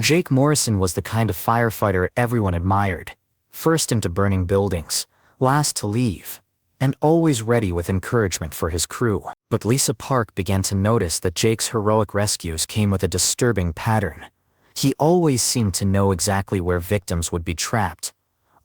Jake Morrison was the kind of firefighter everyone admired, first into burning buildings, last to leave, and always ready with encouragement for his crew. But Lisa Park began to notice that Jake's heroic rescues came with a disturbing pattern. He always seemed to know exactly where victims would be trapped,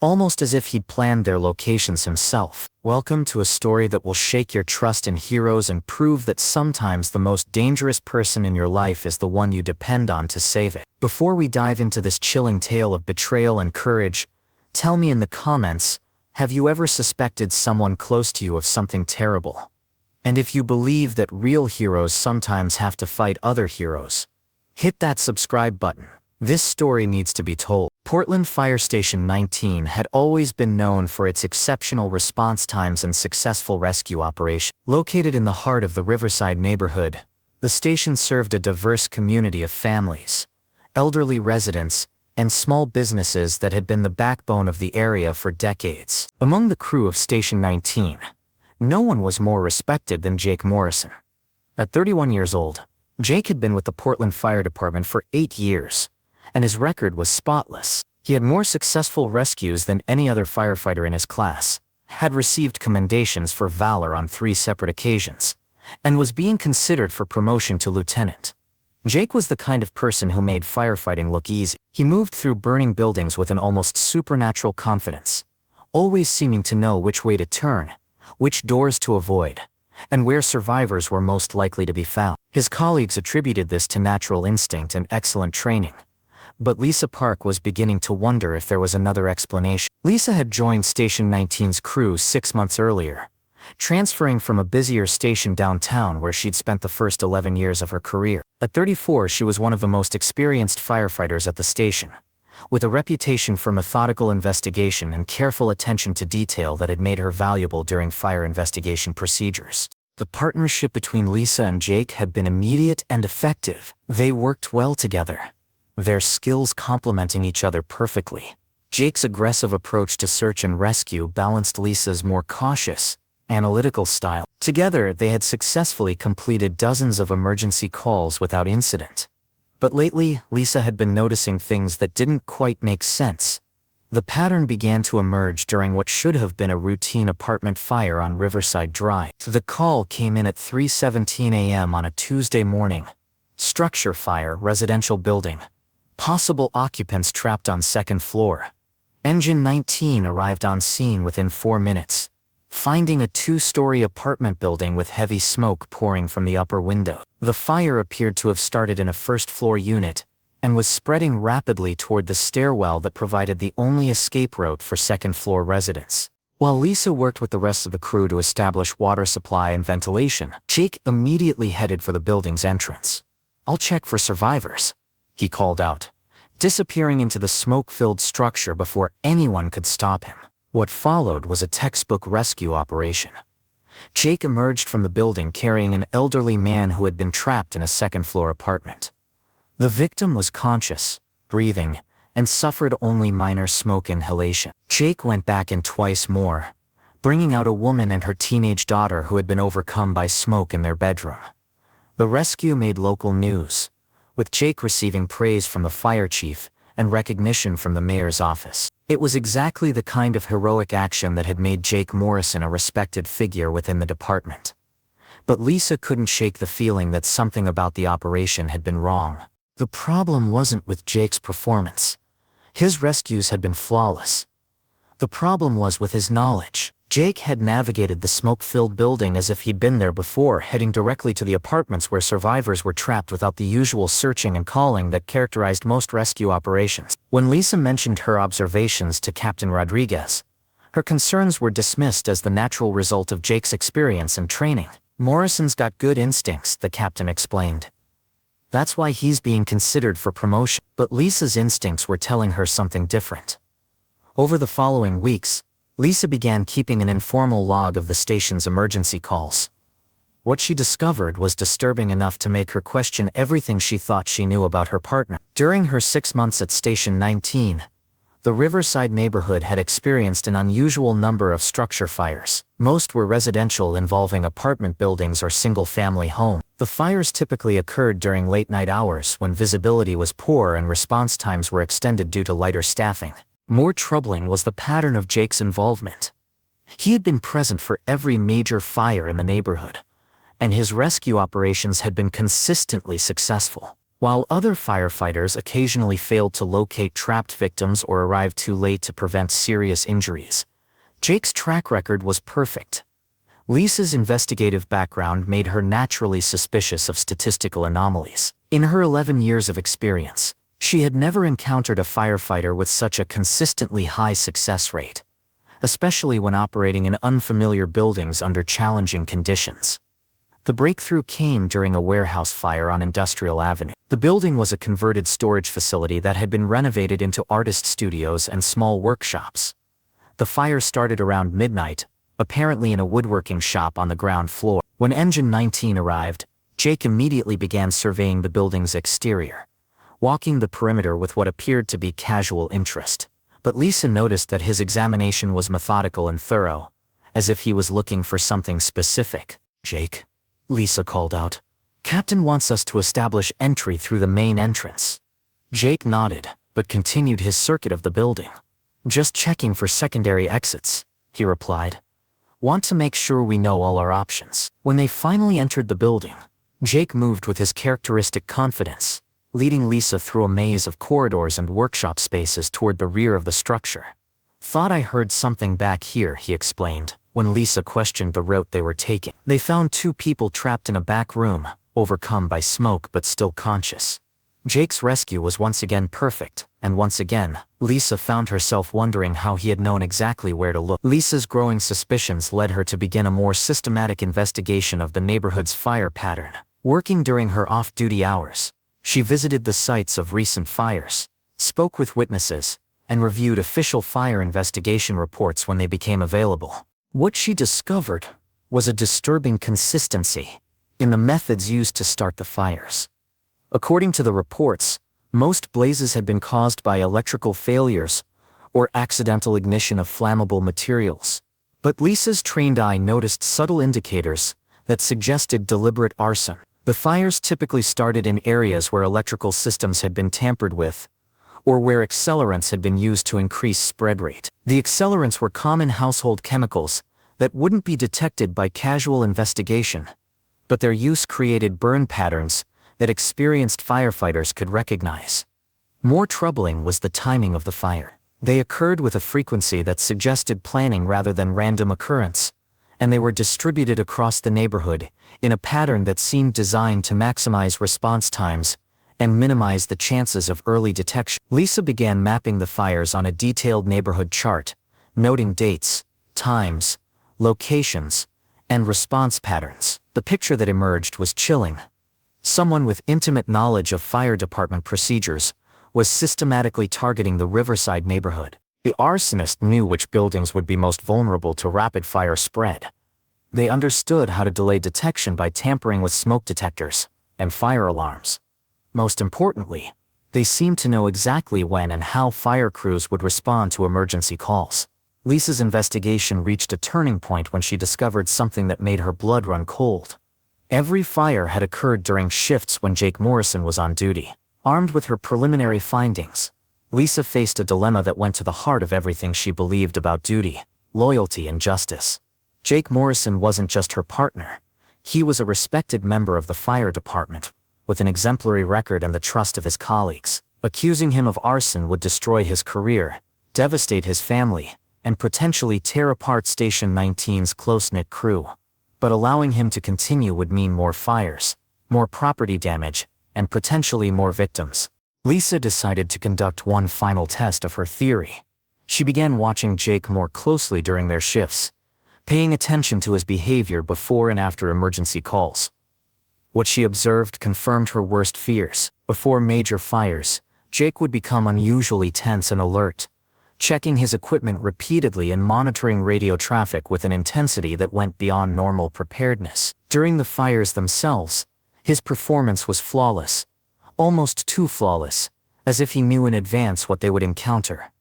almost as if he'd planned their locations himself. Welcome to a story that will shake your trust in heroes and prove that sometimes the most dangerous person in your life is the one you depend on to save it. Before we dive into this chilling tale of betrayal and courage, tell me in the comments, have you ever suspected someone close to you of something terrible? And if you believe that real heroes sometimes have to fight other heroes, hit that subscribe button. This story needs to be told. Portland Fire Station 19 had always been known for its exceptional response times and successful rescue operations. Located in the heart of the Riverside neighborhood, the station served a diverse community of families, elderly residents, and small businesses that had been the backbone of the area for decades. Among the crew of Station 19, no one was more respected than Jake Morrison. At 31 years old, Jake had been with the Portland Fire Department for 8 years, and his record was spotless. He had more successful rescues than any other firefighter in his class, had received commendations for valor on 3 separate occasions, and was being considered for promotion to lieutenant. Jake was the kind of person who made firefighting look easy. He moved through burning buildings with an almost supernatural confidence, always seeming to know which way to turn, which doors to avoid, and where survivors were most likely to be found. His colleagues attributed this to natural instinct and excellent training, but Lisa Park was beginning to wonder if there was another explanation. Lisa had joined Station 19's crew 6 months earlier, transferring from a busier station downtown where she'd spent the first 11 years of her career. At 34, she was one of the most experienced firefighters at the station, with a reputation for methodical investigation and careful attention to detail that had made her valuable during fire investigation procedures. The partnership between Lisa and Jake had been immediate and effective. They worked well together, their skills complementing each other perfectly. Jake's aggressive approach to search and rescue balanced Lisa's more cautious, analytical style. Together, they had successfully completed dozens of emergency calls without incident. But lately, Lisa had been noticing things that didn't quite make sense. The pattern began to emerge during what should have been a routine apartment fire on Riverside Drive. The call came in at 3:17 a.m. on a Tuesday morning. Structure fire, residential building. Possible occupants trapped on second floor. Engine 19 arrived on scene within 4 minutes, finding a 2-story apartment building with heavy smoke pouring from the upper window. The fire appeared to have started in a first-floor unit and was spreading rapidly toward the stairwell that provided the only escape route for second-floor residents. While Lisa worked with the rest of the crew to establish water supply and ventilation, Jake immediately headed for the building's entrance. "I'll check for survivors," he called out, disappearing into the smoke-filled structure before anyone could stop him. What followed was a textbook rescue operation. Jake emerged from the building carrying an elderly man who had been trapped in a second-floor apartment. The victim was conscious, breathing, and suffered only minor smoke inhalation. Jake went back in twice more, bringing out a woman and her teenage daughter who had been overcome by smoke in their bedroom. The rescue made local news, with Jake receiving praise from the fire chief and recognition from the mayor's office. It was exactly the kind of heroic action that had made Jake Morrison a respected figure within the department. But Lisa couldn't shake the feeling that something about the operation had been wrong. The problem wasn't with Jake's performance. His rescues had been flawless. The problem was with his knowledge. Jake had navigated the smoke-filled building as if he'd been there before, heading directly to the apartments where survivors were trapped without the usual searching and calling that characterized most rescue operations. When Lisa mentioned her observations to Captain Rodriguez, her concerns were dismissed as the natural result of Jake's experience and training. "Morrison's got good instincts," the captain explained. "That's why he's being considered for promotion." But Lisa's instincts were telling her something different. Over the following weeks, Lisa began keeping an informal log of the station's emergency calls. What she discovered was disturbing enough to make her question everything she thought she knew about her partner. During her 6 months at Station 19, the Riverside neighborhood had experienced an unusual number of structure fires. Most were residential, involving apartment buildings or single-family homes. The fires typically occurred during late-night hours when visibility was poor and response times were extended due to lighter staffing. More troubling was the pattern of Jake's involvement. He had been present for every major fire in the neighborhood, and his rescue operations had been consistently successful. While other firefighters occasionally failed to locate trapped victims or arrived too late to prevent serious injuries, Jake's track record was perfect. Lisa's investigative background made her naturally suspicious of statistical anomalies. In her 11 years of experience, she had never encountered a firefighter with such a consistently high success rate, especially when operating in unfamiliar buildings under challenging conditions. The breakthrough came during a warehouse fire on Industrial Avenue. The building was a converted storage facility that had been renovated into artist studios and small workshops. The fire started around midnight, apparently in a woodworking shop on the ground floor. When Engine 19 arrived, Jake immediately began surveying the building's exterior, walking the perimeter with what appeared to be casual interest. But Lisa noticed that his examination was methodical and thorough, as if he was looking for something specific. "Jake," Lisa called out, "Captain wants us to establish entry through the main entrance." Jake nodded, but continued his circuit of the building. "Just checking for secondary exits," he replied. "Want to make sure we know all our options." When they finally entered the building, Jake moved with his characteristic confidence, leading Lisa through a maze of corridors and workshop spaces toward the rear of the structure. "Thought I heard something back here," he explained, when Lisa questioned the route they were taking. They found two people trapped in a back room, overcome by smoke but still conscious. Jake's rescue was once again perfect, and once again, Lisa found herself wondering how he had known exactly where to look. Lisa's growing suspicions led her to begin a more systematic investigation of the neighborhood's fire pattern. Working during her off-duty hours, she visited the sites of recent fires, spoke with witnesses, and reviewed official fire investigation reports when they became available. What she discovered was a disturbing consistency in the methods used to start the fires. According to the reports, most blazes had been caused by electrical failures or accidental ignition of flammable materials. But Lisa's trained eye noticed subtle indicators that suggested deliberate arson. The fires typically started in areas where electrical systems had been tampered with, or where accelerants had been used to increase spread rate. The accelerants were common household chemicals that wouldn't be detected by casual investigation, but their use created burn patterns that experienced firefighters could recognize. More troubling was the timing of the fire. They occurred with a frequency that suggested planning rather than random occurrence, and they were distributed across the neighborhood in a pattern that seemed designed to maximize response times and minimize the chances of early detection. Lisa began mapping the fires on a detailed neighborhood chart, noting dates, times, locations, and response patterns. The picture that emerged was chilling. Someone with intimate knowledge of fire department procedures was systematically targeting the Riverside neighborhood. The arsonist knew which buildings would be most vulnerable to rapid fire spread. They understood how to delay detection by tampering with smoke detectors and fire alarms. Most importantly, they seemed to know exactly when and how fire crews would respond to emergency calls. Lisa's investigation reached a turning point when she discovered something that made her blood run cold. Every fire had occurred during shifts when Jake Morrison was on duty. Armed with her preliminary findings, Lisa faced a dilemma that went to the heart of everything she believed about duty, loyalty, and justice. Jake Morrison wasn't just her partner. He was a respected member of the fire department, with an exemplary record and the trust of his colleagues. Accusing him of arson would destroy his career, devastate his family, and potentially tear apart Station 19's close-knit crew. But allowing him to continue would mean more fires, more property damage, and potentially more victims. Lisa decided to conduct one final test of her theory. She began watching Jake more closely during their shifts, paying attention to his behavior before and after emergency calls. What she observed confirmed her worst fears. Before major fires, Jake would become unusually tense and alert, checking his equipment repeatedly and monitoring radio traffic with an intensity that went beyond normal preparedness. During the fires themselves, his performance was flawless, almost too flawless, as if he knew in advance what they would encounter.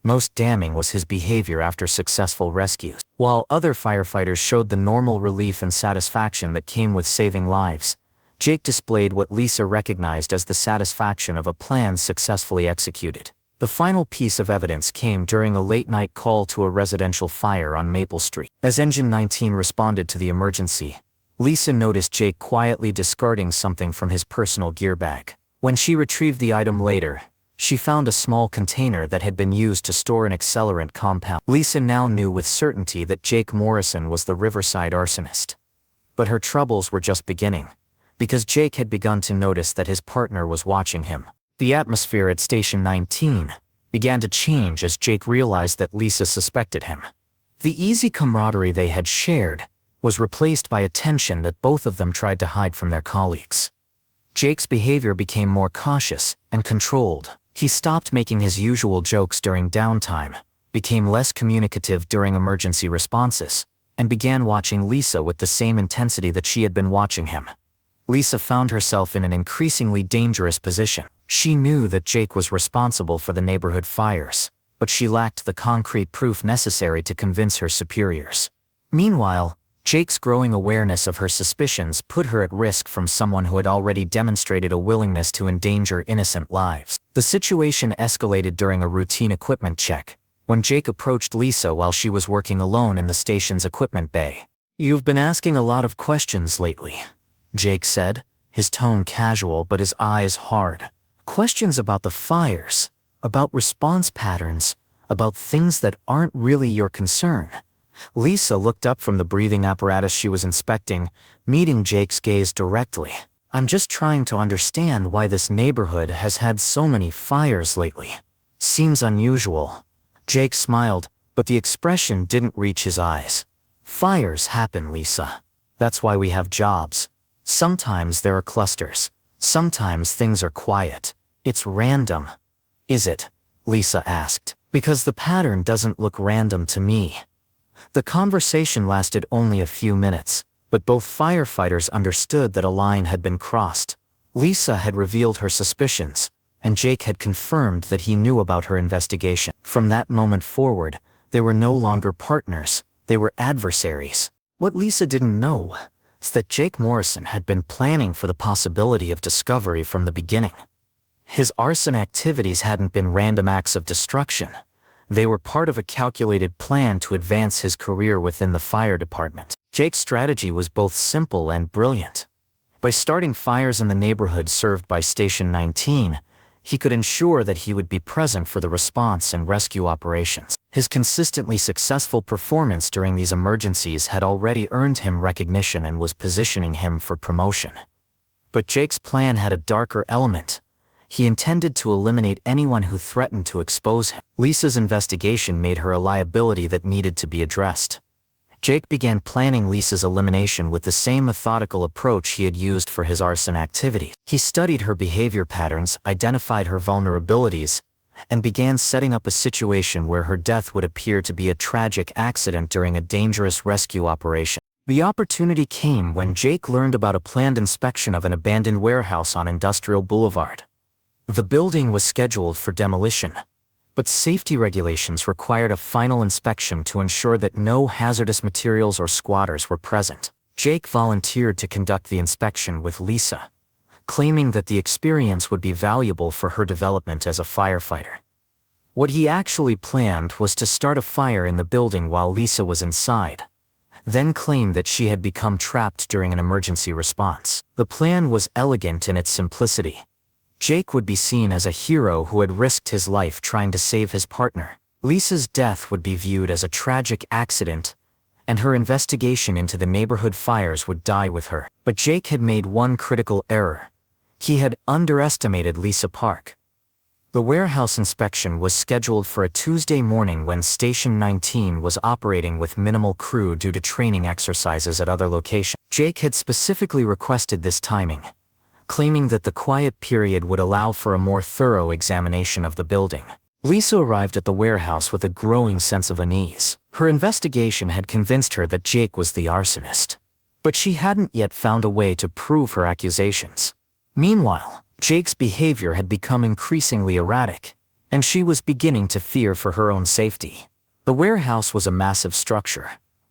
Most damning was his behavior after successful rescues. While other firefighters showed the normal relief and satisfaction that came with saving lives, Jake displayed what Lisa recognized as the satisfaction of a plan successfully executed. The final piece of evidence came during a late-night call to a residential fire on Maple Street. As Engine 19 responded to the emergency, Lisa noticed Jake quietly discarding something from his personal gear bag. When she retrieved the item later, she found a small container that had been used to store an accelerant compound. Lisa now knew with certainty that Jake Morrison was the Riverside arsonist. But her troubles were just beginning, because Jake had begun to notice that his partner was watching him. The atmosphere at Station 19 began to change as Jake realized that Lisa suspected him. The easy camaraderie they had shared was replaced by a tension that both of them tried to hide from their colleagues. Jake's behavior became more cautious and controlled. He stopped making his usual jokes during downtime, became less communicative during emergency responses, and began watching Lisa with the same intensity that she had been watching him. Lisa found herself in an increasingly dangerous position. She knew that Jake was responsible for the neighborhood fires, but she lacked the concrete proof necessary to convince her superiors. Meanwhile, Jake's growing awareness of her suspicions put her at risk from someone who had already demonstrated a willingness to endanger innocent lives. The situation escalated during a routine equipment check, when Jake approached Lisa while she was working alone in the station's equipment bay. "You've been asking a lot of questions lately," Jake said, his tone casual but his eyes hard. "Questions about the fires, about response patterns, about things that aren't really your concern." Lisa looked up from the breathing apparatus she was inspecting, meeting Jake's gaze directly. "I'm just trying to understand why this neighborhood has had so many fires lately. Seems unusual." Jake smiled, but the expression didn't reach his eyes. "Fires happen, Lisa. That's why we have jobs. Sometimes there are clusters. Sometimes things are quiet. It's random." "Is it?" Lisa asked. "Because the pattern doesn't look random to me." The conversation lasted only a few minutes, but both firefighters understood that a line had been crossed. Lisa had revealed her suspicions, and Jake had confirmed that he knew about her investigation. From that moment forward, they were no longer partners, they were adversaries. What Lisa didn't know is that Jake Morrison had been planning for the possibility of discovery from the beginning. His arson activities hadn't been random acts of destruction. They were part of a calculated plan to advance his career within the fire department. Jake's strategy was both simple and brilliant. By starting fires in the neighborhood served by Station 19, he could ensure that he would be present for the response and rescue operations. His consistently successful performance during these emergencies had already earned him recognition and was positioning him for promotion. But Jake's plan had a darker element. He intended to eliminate anyone who threatened to expose him. Lisa's investigation made her a liability that needed to be addressed. Jake began planning Lisa's elimination with the same methodical approach he had used for his arson activities. He studied her behavior patterns, identified her vulnerabilities, and began setting up a situation where her death would appear to be a tragic accident during a dangerous rescue operation. The opportunity came when Jake learned about a planned inspection of an abandoned warehouse on Industrial Boulevard. The building was scheduled for demolition, but safety regulations required a final inspection to ensure that no hazardous materials or squatters were present. Jake volunteered to conduct the inspection with Lisa, claiming that the experience would be valuable for her development as a firefighter. What he actually planned was to start a fire in the building while Lisa was inside, then claim that she had become trapped during an emergency response. The plan was elegant in its simplicity. Jake would be seen as a hero who had risked his life trying to save his partner. Lisa's death would be viewed as a tragic accident, and her investigation into the neighborhood fires would die with her. But Jake had made one critical error. He had underestimated Lisa Park. The warehouse inspection was scheduled for a Tuesday morning when Station 19 was operating with minimal crew due to training exercises at other locations. Jake had specifically requested this timing, claiming that the quiet period would allow for a more thorough examination of the building. Lisa arrived at the warehouse with a growing sense of unease. Her investigation had convinced her that Jake was the arsonist, but she hadn't yet found a way to prove her accusations. Meanwhile, Jake's behavior had become increasingly erratic, and she was beginning to fear for her own safety. The warehouse was a massive structure,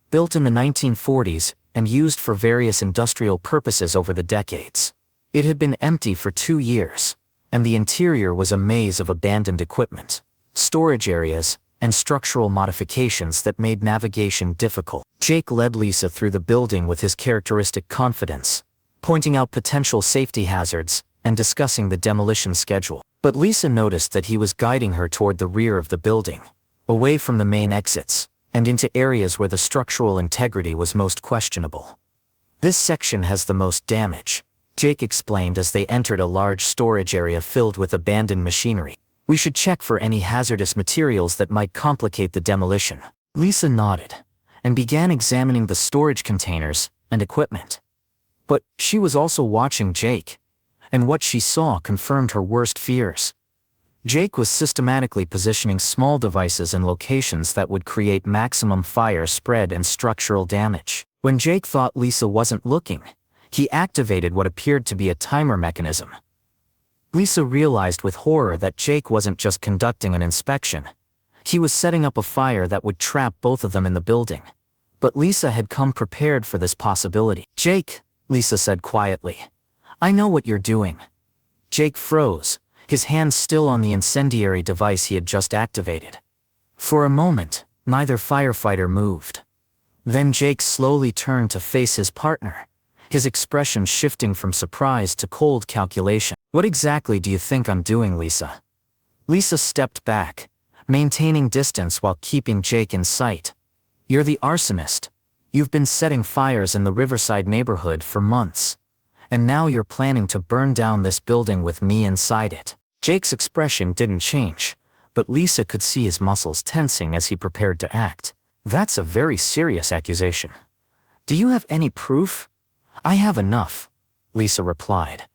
built in the 1940s and used for various industrial purposes over the decades. It had been empty for 2 years, and the interior was a maze of abandoned equipment, storage areas, and structural modifications that made navigation difficult. Jake led Lisa through the building with his characteristic confidence, pointing out potential safety hazards and discussing the demolition schedule. But Lisa noticed that he was guiding her toward the rear of the building, away from the main exits, and into areas where the structural integrity was most questionable. "This section has the most damage," Jake explained as they entered a large storage area filled with abandoned machinery. "We should check for any hazardous materials that might complicate the demolition." Lisa nodded and began examining the storage containers and equipment. But she was also watching Jake, and what she saw confirmed her worst fears. Jake was systematically positioning small devices in locations that would create maximum fire spread and structural damage. When Jake thought Lisa wasn't looking, he activated what appeared to be a timer mechanism. Lisa realized with horror that Jake wasn't just conducting an inspection. He was setting up a fire that would trap both of them in the building. But Lisa had come prepared for this possibility. "Jake," Lisa said quietly, "I know what you're doing." Jake froze, his hand still on the incendiary device he had just activated. For a moment, neither firefighter moved. Then Jake slowly turned to face his partner, his expression shifting from surprise to cold calculation. "What exactly do you think I'm doing, Lisa?" Lisa stepped back, maintaining distance while keeping Jake in sight. "You're the arsonist. You've been setting fires in the Riverside neighborhood for months. And now you're planning to burn down this building with me inside it." Jake's expression didn't change, but Lisa could see his muscles tensing as he prepared to act. "That's a very serious accusation. Do you have any proof?" "I have enough," Lisa replied.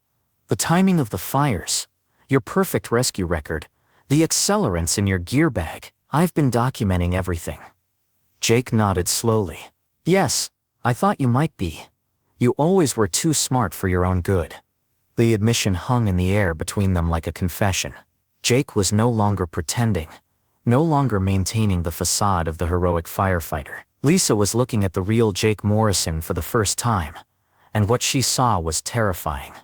"The timing of the fires, your perfect rescue record, the accelerants in your gear bag. I've been documenting everything." Jake nodded slowly. "Yes, I thought you might be. You always were too smart for your own good." The admission hung in the air between them like a confession. Jake was no longer pretending, no longer maintaining the facade of the heroic firefighter. Lisa was looking at the real Jake Morrison for the first time, and what she saw was terrifying.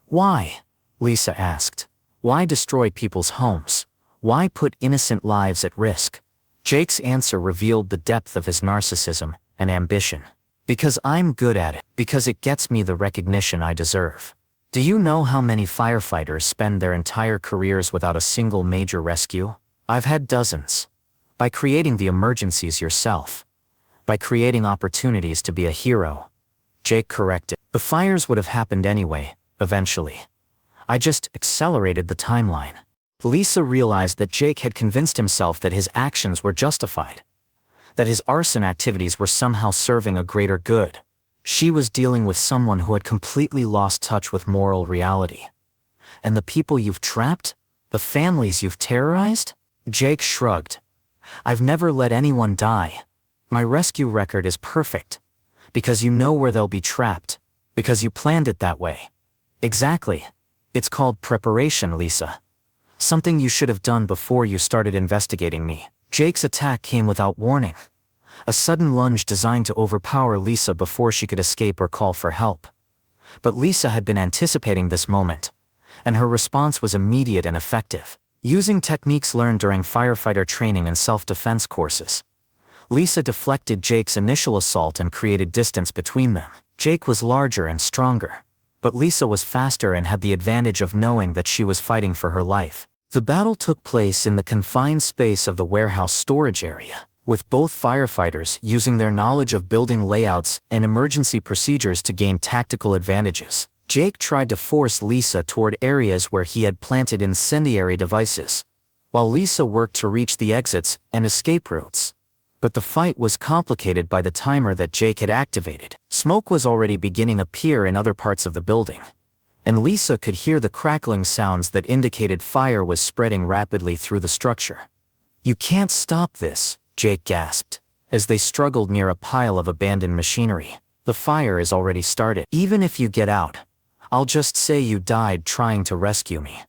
"Why?" Lisa asked. "Why destroy people's homes? Why put innocent lives at risk?" Jake's answer revealed the depth of his narcissism and ambition. "Because I'm good at it. Because it gets me the recognition I deserve. Do you know how many firefighters spend their entire careers without a single major rescue? I've had dozens. By creating the emergencies yourself. By creating opportunities to be a hero." Jake corrected. "The fires would have happened anyway, eventually. I just accelerated the timeline." Lisa realized that Jake had convinced himself that his actions were justified, that his arson activities were somehow serving a greater good. She was dealing with someone who had completely lost touch with moral reality. "And the people you've trapped? The families you've terrorized?" Jake shrugged. "I've never let anyone die. My rescue record is perfect. Because you know where they'll be trapped. Because you planned it that way." "Exactly. It's called preparation, Lisa. Something you should have done before you started investigating me." Jake's attack came without warning. A sudden lunge designed to overpower Lisa before she could escape or call for help. But Lisa had been anticipating this moment, and her response was immediate and effective. Using techniques learned during firefighter training and self-defense courses, Lisa deflected Jake's initial assault and created distance between them. Jake was larger and stronger, but Lisa was faster and had the advantage of knowing that she was fighting for her life. The battle took place in the confined space of the warehouse storage area, with both firefighters using their knowledge of building layouts and emergency procedures to gain tactical advantages. Jake tried to force Lisa toward areas where he had planted incendiary devices, while Lisa worked to reach the exits and escape routes. But the fight was complicated by the timer that Jake had activated. Smoke was already beginning to appear in other parts of the building, and Lisa could hear the crackling sounds that indicated fire was spreading rapidly through the structure. "You can't stop this," Jake gasped, as they struggled near a pile of abandoned machinery. "The fire is already started. Even if you get out, I'll just say you died trying to rescue me."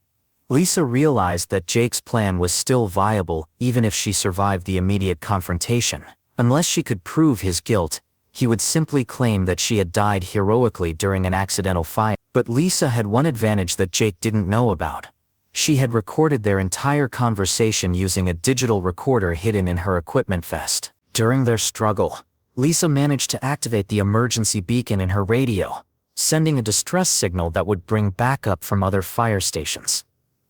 Lisa realized that Jake's plan was still viable even if she survived the immediate confrontation. Unless she could prove his guilt, He would simply claim that she had died heroically during an accidental fire. But Lisa had one advantage that Jake didn't know about. She had recorded their entire conversation using a digital recorder hidden in her equipment vest. During their struggle, Lisa managed to activate the emergency beacon in her radio, sending a distress signal that would bring backup from other fire stations.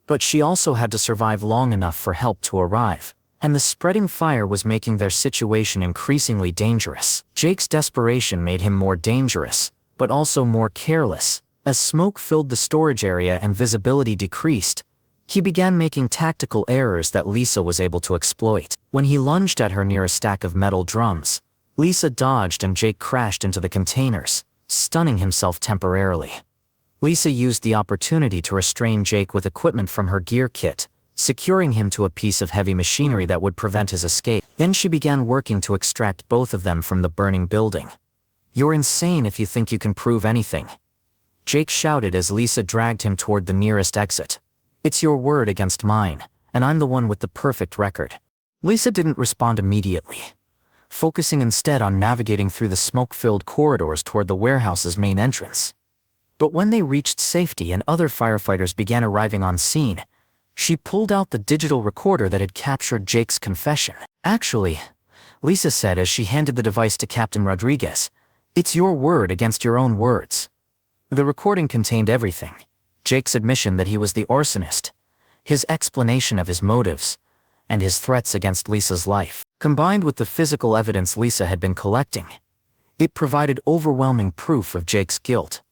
But she also had to survive long enough for help to arrive, and the spreading fire was making their situation increasingly dangerous. Jake's desperation made him more dangerous, but also more careless. As smoke filled the storage area and visibility decreased, he began making tactical errors that Lisa was able to exploit. When he lunged at her near a stack of metal drums, Lisa dodged and Jake crashed into the containers, stunning himself temporarily. Lisa used the opportunity to restrain Jake with equipment from her gear kit, securing him to a piece of heavy machinery that would prevent his escape. Then she began working to extract both of them from the burning building. "You're insane if you think you can prove anything," Jake shouted as Lisa dragged him toward the nearest exit. "It's your word against mine, and I'm the one with the perfect record." Lisa didn't respond immediately, focusing instead on navigating through the smoke-filled corridors toward the warehouse's main entrance. But when they reached safety and other firefighters began arriving on scene, she pulled out the digital recorder that had captured Jake's confession. "Actually," Lisa said as she handed the device to Captain Rodriguez, "it's your word against your own words." The recording contained everything: Jake's admission that he was the arsonist, his explanation of his motives, and his threats against Lisa's life. Combined with the physical evidence Lisa had been collecting, it provided overwhelming proof of Jake's guilt.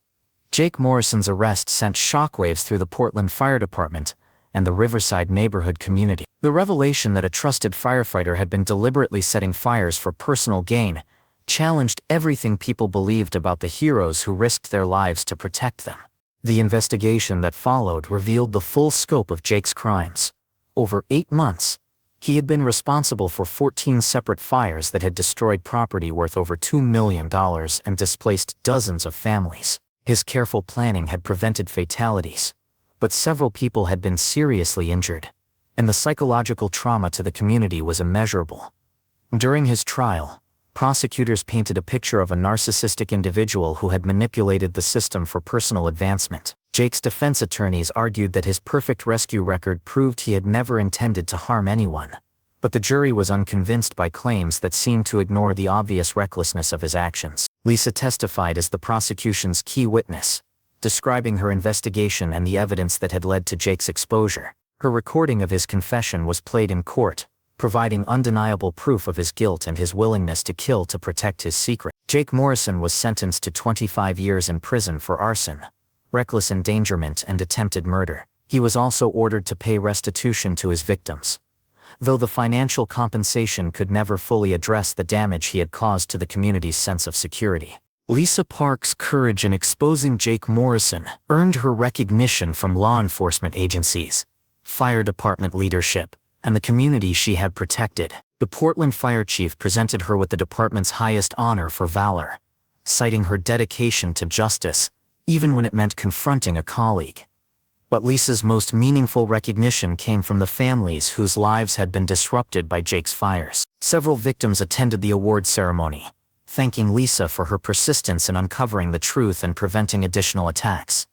Jake Morrison's arrest sent shockwaves through the Portland Fire Department and the Riverside neighborhood community. The revelation that a trusted firefighter had been deliberately setting fires for personal gain challenged everything people believed about the heroes who risked their lives to protect them. The investigation that followed revealed the full scope of Jake's crimes. Over 8 months, he had been responsible for 14 separate fires that had destroyed property worth over $2 million and displaced dozens of families. His careful planning had prevented fatalities, but several people had been seriously injured, and the psychological trauma to the community was immeasurable. During his trial, prosecutors painted a picture of a narcissistic individual who had manipulated the system for personal advancement. Jake's defense attorneys argued that his perfect rescue record proved he had never intended to harm anyone, but the jury was unconvinced by claims that seemed to ignore the obvious recklessness of his actions. Lisa testified as the prosecution's key witness, describing her investigation and the evidence that had led to Jake's exposure. Her recording of his confession was played in court, providing undeniable proof of his guilt and his willingness to kill to protect his secret. Jake Morrison was sentenced to 25 years in prison for arson, reckless endangerment, and attempted murder. He was also ordered to pay restitution to his victims, though the financial compensation could never fully address the damage he had caused to the community's sense of security. Lisa Park's courage in exposing Jake Morrison earned her recognition from law enforcement agencies, fire department leadership, and the community she had protected. The Portland fire chief presented her with the department's highest honor for valor, citing her dedication to justice, even when it meant confronting a colleague. But Lisa's most meaningful recognition came from the families whose lives had been disrupted by Jake's fires. Several victims attended the award ceremony, thanking Lisa for her persistence in uncovering the truth and preventing additional attacks.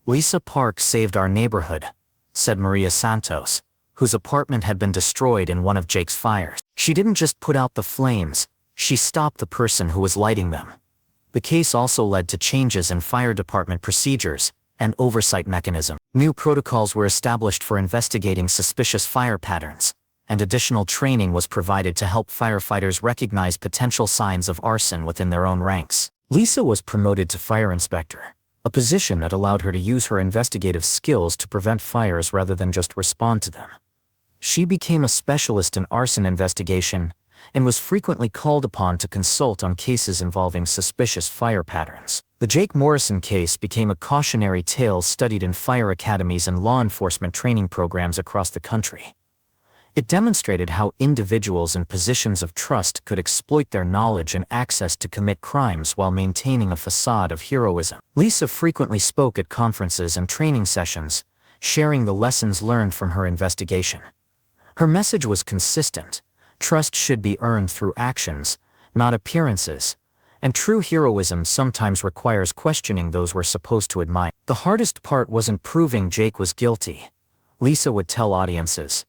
"Lisa Park saved our neighborhood," said Maria Santos, whose apartment had been destroyed in one of Jake's fires. "She didn't just put out the flames, she stopped the person who was lighting them." The case also led to changes in fire department procedures and oversight mechanism. New protocols were established for investigating suspicious fire patterns, and additional training was provided to help firefighters recognize potential signs of arson within their own ranks. Lisa was promoted to fire inspector, a position that allowed her to use her investigative skills to prevent fires rather than just respond to them. She became a specialist in arson investigation and was frequently called upon to consult on cases involving suspicious fire patterns. The Jake Morrison case became a cautionary tale studied in fire academies and law enforcement training programs across the country. It demonstrated how individuals in positions of trust could exploit their knowledge and access to commit crimes while maintaining a facade of heroism. Lisa frequently spoke at conferences and training sessions, sharing the lessons learned from her investigation. Her message was consistent: trust should be earned through actions, not appearances, And true heroism sometimes requires questioning those we're supposed to admire. The hardest part wasn't proving Jake was guilty, Lisa would tell audiences.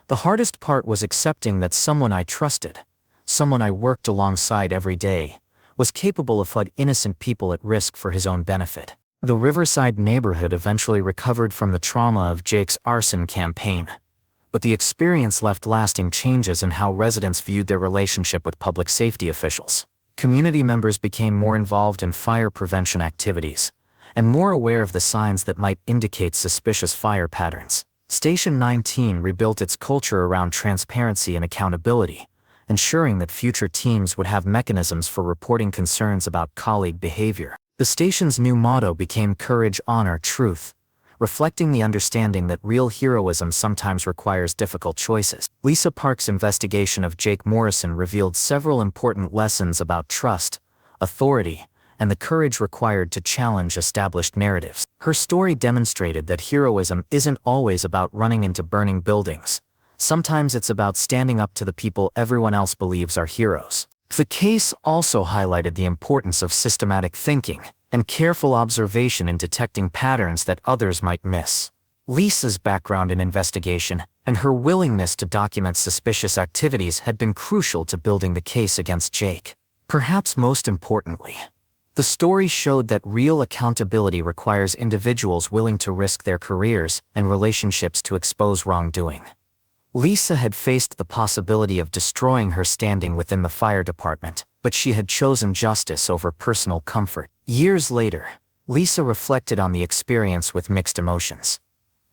The hardest part was accepting that someone I trusted, someone I worked alongside every day, was capable of putting innocent people at risk for his own benefit. The Riverside neighborhood eventually recovered from the trauma of Jake's arson campaign, but the experience left lasting changes in how residents viewed their relationship with public safety officials. Community members became more involved in fire prevention activities, and more aware of the signs that might indicate suspicious fire patterns. Station 19 rebuilt its culture around transparency and accountability, ensuring that future teams would have mechanisms for reporting concerns about colleague behavior. The station's new motto became Courage, Honor, Truth, reflecting the understanding that real heroism sometimes requires difficult choices. Lisa Park's investigation of Jake Morrison revealed several important lessons about trust, authority, and the courage required to challenge established narratives. Her story demonstrated that heroism isn't always about running into burning buildings. Sometimes it's about standing up to the people everyone else believes are heroes. The case also highlighted the importance of systematic thinking and careful observation in detecting patterns that others might miss. Lisa's background in investigation and her willingness to document suspicious activities had been crucial to building the case against Jake. Perhaps most importantly, the story showed that real accountability requires individuals willing to risk their careers and relationships to expose wrongdoing. Lisa had faced the possibility of destroying her standing within the fire department, but she had chosen justice over personal comfort. Years later, Lisa reflected on the experience with mixed emotions.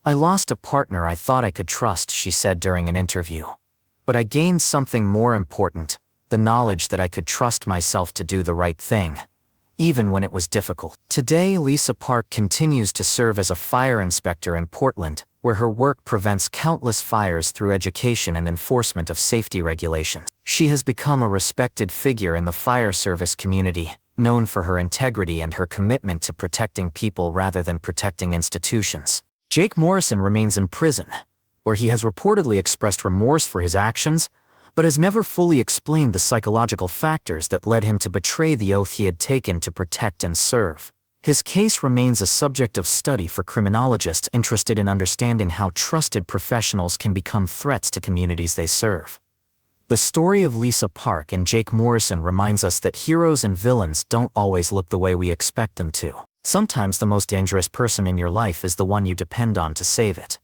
"I lost a partner I thought I could trust," she said during an interview. "But I gained something more important, the knowledge that I could trust myself to do the right thing, even when it was difficult." Today, Lisa Park continues to serve as a fire inspector in Portland, where her work prevents countless fires through education and enforcement of safety regulations. She has become a respected figure in the fire service community, known for her integrity and her commitment to protecting people rather than protecting institutions. Jake Morrison remains in prison, where he has reportedly expressed remorse for his actions, but has never fully explained the psychological factors that led him to betray the oath he had taken to protect and serve. His case remains a subject of study for criminologists interested in understanding how trusted professionals can become threats to communities they serve. The story of Lisa Park and Jake Morrison reminds us that heroes and villains don't always look the way we expect them to. Sometimes the most dangerous person in your life is the one you depend on to save it.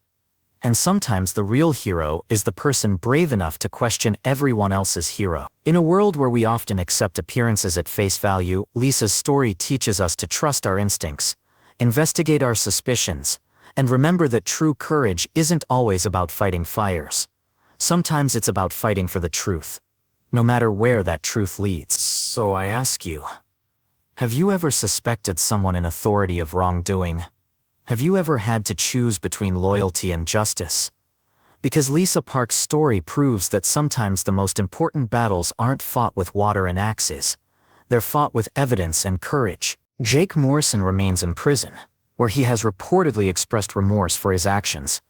And sometimes the real hero is the person brave enough to question everyone else's hero. In a world where we often accept appearances at face value, Lisa's story teaches us to trust our instincts, investigate our suspicions, and remember that true courage isn't always about fighting fires. Sometimes it's about fighting for the truth, no matter where that truth leads. So I ask you, have you ever suspected someone in authority of wrongdoing? Have you ever had to choose between loyalty and justice? Because Lisa Park's story proves that sometimes the most important battles aren't fought with water and axes. They're fought with evidence and courage. Jake Morrison remains in prison, where he has reportedly expressed remorse for his actions,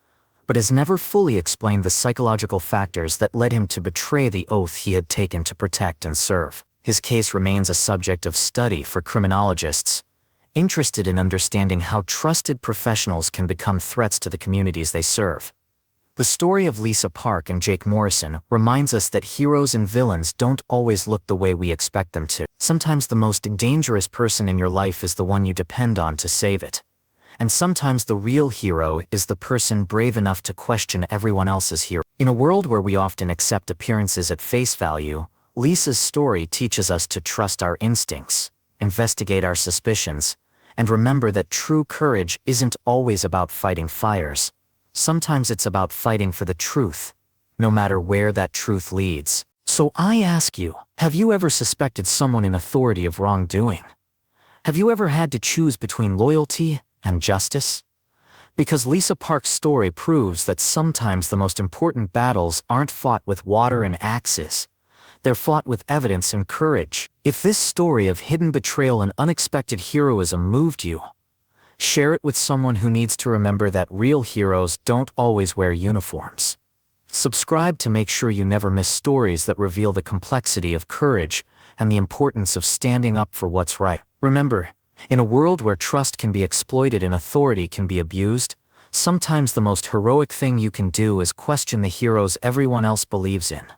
but has never fully explained the psychological factors that led him to betray the oath he had taken to protect and serve. His case remains a subject of study for criminologists interested in understanding how trusted professionals can become threats to the communities they serve. The story of Lisa Park and Jake Morrison reminds us that heroes and villains don't always look the way we expect them to. Sometimes the most dangerous person in your life is the one you depend on to save it. And sometimes the real hero is the person brave enough to question everyone else's hero. In a world where we often accept appearances at face value, Lisa's story teaches us to trust our instincts, investigate our suspicions, and remember that true courage isn't always about fighting fires. Sometimes it's about fighting for the truth, no matter where that truth leads. So I ask you, have you ever suspected someone in authority of wrongdoing? Have you ever had to choose between loyalty and justice? Because Lisa Park's story proves that sometimes the most important battles aren't fought with water and axes. They're fought with evidence and courage. If this story of hidden betrayal and unexpected heroism moved you, share it with someone who needs to remember that real heroes don't always wear uniforms. Subscribe to make sure you never miss stories that reveal the complexity of courage and the importance of standing up for what's right. Remember, in a world where trust can be exploited and authority can be abused, sometimes the most heroic thing you can do is question the heroes everyone else believes in.